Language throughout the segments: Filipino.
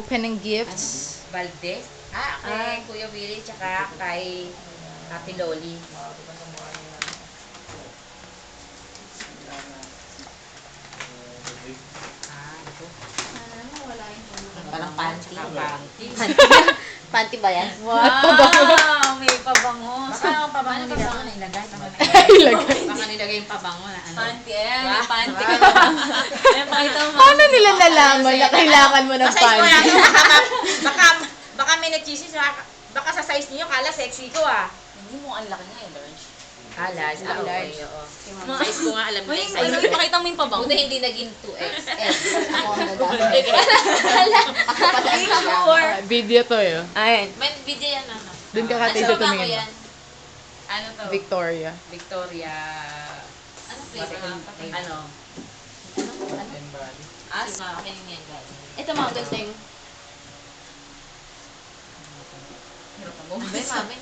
Opening gifts. Valdez. Kay Kuya Willie, tsaka kay Ate Loli. Ito. Parang panty. Panty ba yan? Wow! May pabango. Baka ang pabango nila ako na ilagay. Baka nilagay yung pabango na ano. Panty. Ayan, may panty ka naman. Ayan, pakita mo. Paano nila nalaman na kailangan mo ng Sa size ko yan. panty? Baka may nagchisis. Baka sa size niyo, kala sexy ko ah. Hindi mo ang laki nga eh, large. Large. Large. Oo. Size ko nga alam niya yung size. Ipakita mo yung pabango. Buti hindi naging 2XL. Ako ang nagagawa. Video to eh. Ayan. May video yan ano. Doon ka kata isa tumingin. yan. Ano to? Victoria. Victoria. Ano flavor nga? Ano? Asa. Akin yan, guys. Ito mga guys na yung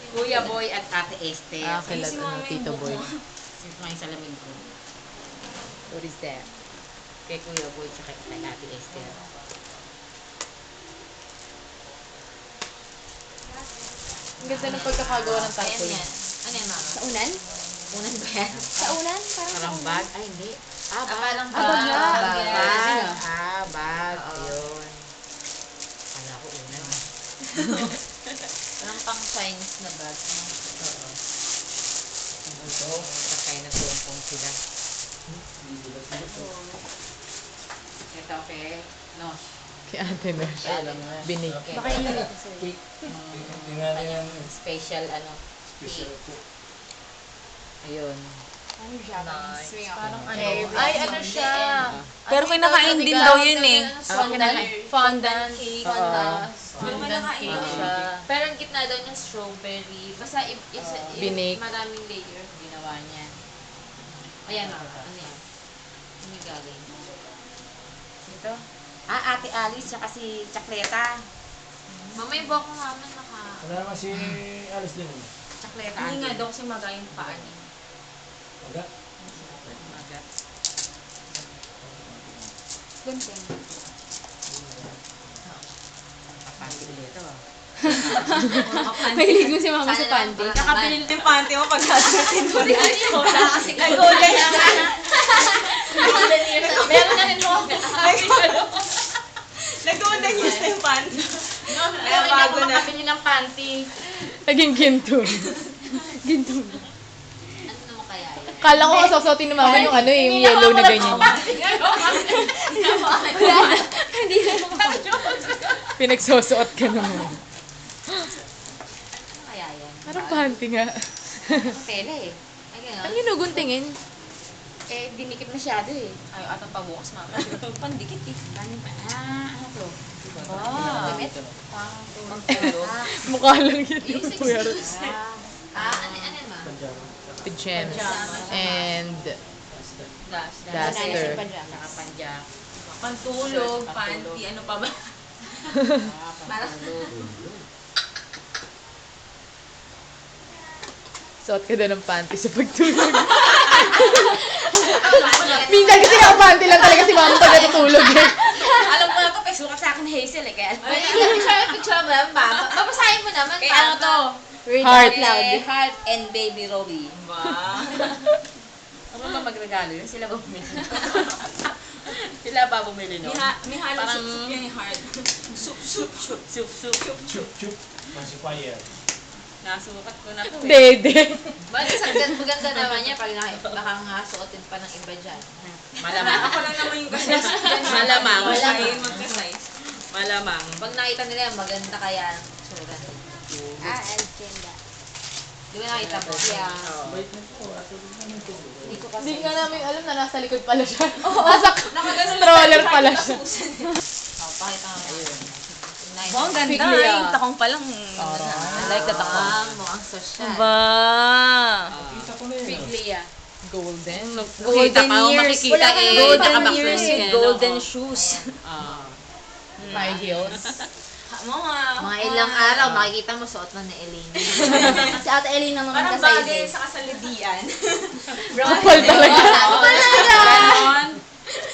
Kuya Boy at Ate Esther. Kilala na Tito Boy. Since may salamig ko. What is that? Kay Kuya Boy at kay Ate Esther. Ang ganda ng pagkakagawa ng Ayan tapoy. yan. Ano yan, mama? sa unan. Unan ba yan? Sa unan? Parang sa Parang unan. bag? Ay, hindi. Parang bag. Bag. Bag. Bag. Oo. Yun. Kala ko unan. Parang pang science na bag. Oo. Sakay na tumpong sila. Ito, okay. No. Kay Ate Nash. Binig. Baka yun yung sir. Special ano. Ayun. Ano Japanese? Parang ano. Ay, ano siya? Pero kinakain din daw yun eh. Fondant cake. Fondant. Pero kinakain cake. siya. Pero ang gitna daw niya strawberry. Basta Binig. maraming layer ginawa niya. Ayan, ano yan? Ano yung galing? Ito. Ate Alice, tsaka si Chakleta. Mamay ba ako naman naka... Wala naman si Alice din. Chakleta. Hindi nga daw kasi magayang paa niya. Wala. Magat. Gunting. Kapati ulit ito. Mahilig mo si mama sa panty. Nakapilil yung panty mo pag sasagutin mo na. Wala kasi Nag-golden Meron na rin mo. Nag-golden years na yung panty. Kaya bago na. Makabili ng panty. Naging ginto. Ginto. Ano naman kaya yun? Kala ko kasasuotin ni mama yung ano eh, yung yellow na ganyan. Pinagsusuot ka naman. Ano kaya yan? Parang panty nga. Tela eh. Ay, gano'n? Ang ginuguntingin. Eh, dinikit masyado eh. Ay, atang pabukas mama. Pandikit eh. Ano to? Ah. Damit? Mukha lang yun yung puweros. Ano ma? Pajamas. And Dash. duster. Saka panjak. Pantulog, panty, ano pa ba? Pantulog. Suot ka doon ng panty sa pagtulog. Minsan kasi naka-panty lang talaga si mama pag natutulog eh. Alam ko na to, sukat sa akin Hazel eh. Kaya Ay, picture mo naman ba? Babasahin mo naman. Kaya paano ano to? Read Heart. out loud. Heart and Baby Robbie. Ba? Ano ba magregalo yun? Sila ba bumili? Sila ba bumili no? May halong Parang- sup-sup yan yung heart. Soup. Chup, chup. Pacifier. Nasukat ko na to eh. Dede. Bakit maganda naman niya pag baka nga suotin pa ng iba dyan. Malamang. Ako lang naman yung kasi. Malamang. Ay, magka-size. Malamang. Pag nakita nila yan, maganda kaya ang tsura. Algenda. Di ba nakita mo? Yeah. Oo. Hindi ko kasi. Hindi nga namin alam na nasa likod pala siya. Nasa stroller pala siya. Oh, pakita nga. Ayun. Wow, ang ganda. Bigli, ah. Yung takong pa lang. I like the takong. Ah, mukhang social. Ba? Biglia. Golden. Golden years. Makikita Wala ka eh. naman Golden Nakabackers years. yan, no? Golden shoes. Ah. High heels. Mga ilang araw, makikita mo suot na ni Elena. Si Ate Ellie naman Parang magka-size bagay eh. sa kasalidian. Kapal talaga.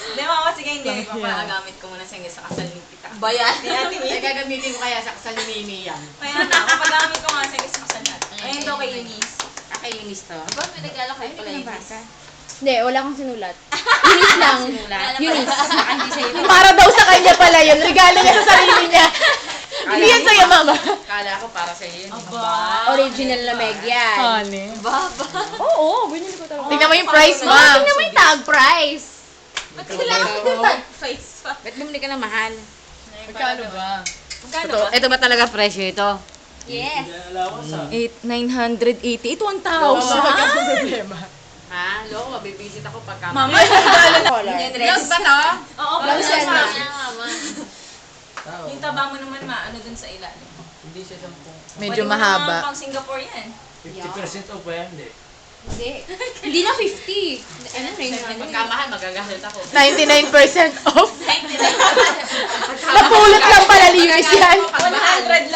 Hindi, mama, sige, hindi. Papalagamit ko muna sa kasal ni Bayan. Ay, gagamitin ko kaya sa kasal ni Mimi yan. Kaya na, kapagamit ko nga sa kasaksan natin. Ayun daw kay Eunice. Kay Eunice to. Ba't may regalo kayo pala yun? Hindi, wala akong sinulat. Eunice lang. Sinulat. Eunice. Hindi sa'yo. Para daw sa kanya pala yun. Regalo niya sa sarili niya. Hindi yan sa'yo, mama. Kala ko para sa'yo yun. Original na Meg yan. Honey. Oo, binili ko talaga. Tingnan mo yung price, Oh, ma. tingnan mo yung tag price. Ba't kailangan mo din face pa? Ba't bumili ka ng mahal? Magkano ba? Magkano ba? Ito ba talaga presyo ito? Yes. Allowance ah. 988, 1,000. Problema. Ha? Loko, mabibisit ako pagka... Mama, Vlog ba to? Oo, Lang pero siya na. yung taba mo naman maano dun sa ilalim. Hindi siya 10. Medyo Pwede mo mahaba. naman pang Singapore yan. 50% off ba yan? Hindi. Hindi. Hindi na 50. Ano, 900. Pagkamahal, magagalit ako. 99% off. Napulot lang pala linis yan.